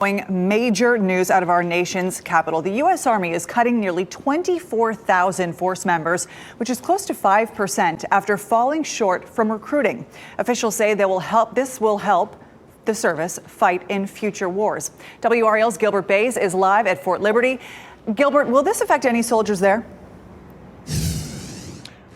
Major news out of our nation's capital. The U.S. Army is cutting nearly 24,000 force members, which is close to 5% after falling short from recruiting. Officials say this will help the service fight in future wars. WRAL's Gilbert Bays is live at Fort Liberty. Gilbert, will this affect any soldiers there?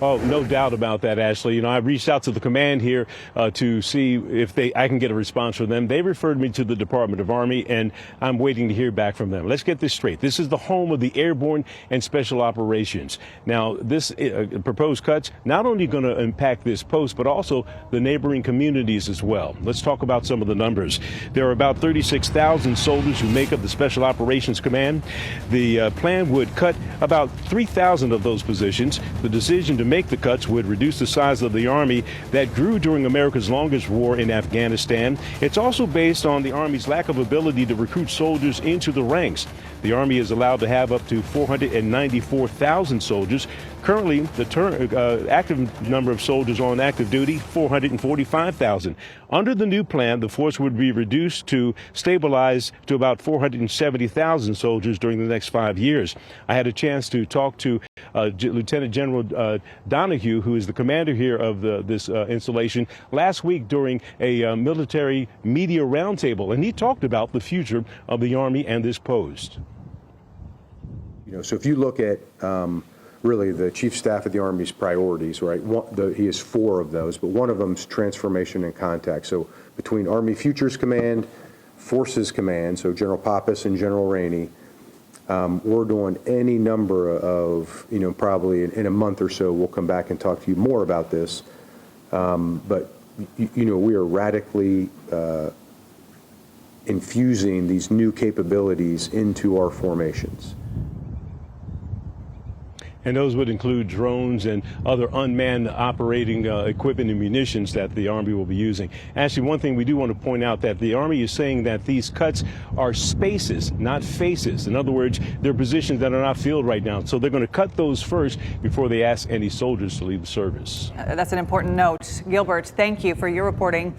Oh, no doubt about that, Ashley. You know, I reached out to the command here to see if I can get a response from them. They referred me to the Department of Army, and I'm waiting to hear back from them. Let's get this straight. This is the home of the Airborne and Special Operations. Now, this proposed cuts not only going to impact this post, but also the neighboring communities as well. Let's talk about some of the numbers. There are about 36,000 soldiers who make up the Special Operations Command. The plan would cut about 3,000 of those positions. The decision to make the cuts would reduce the size of the Army that grew during America's longest war in Afghanistan. It's also based on the Army's lack of ability to recruit soldiers into the ranks. The Army is allowed to have up to 494,000 soldiers. Currently, the active number of soldiers on active duty, 445,000. Under the new plan, the force would be reduced to stabilize to about 470,000 soldiers during the next 5 years. I had a chance to talk to Lieutenant General Donahue, who is the commander here of this installation, last week during a military media roundtable, and he talked about the future of the Army and this post. You know, so if you look at really the Chief Staff of the Army's priorities, right? He has 4 of those, but one of them is transformation and contact. So between Army Futures Command, Forces Command, so General Pappas and General Rainey, we're doing any number of, you know, probably in a month or so, we'll come back and talk to you more about this. But, you know, we are radically infusing these new capabilities into our formations. And those would include drones and other unmanned operating equipment and munitions that the Army will be using. Actually, one thing we do want to point out that the Army is saying that these cuts are spaces, not faces. In other words, they're positions that are not filled right now. So they're going to cut those first before they ask any soldiers to leave the service. That's an important note. Gilbert, thank you for your reporting.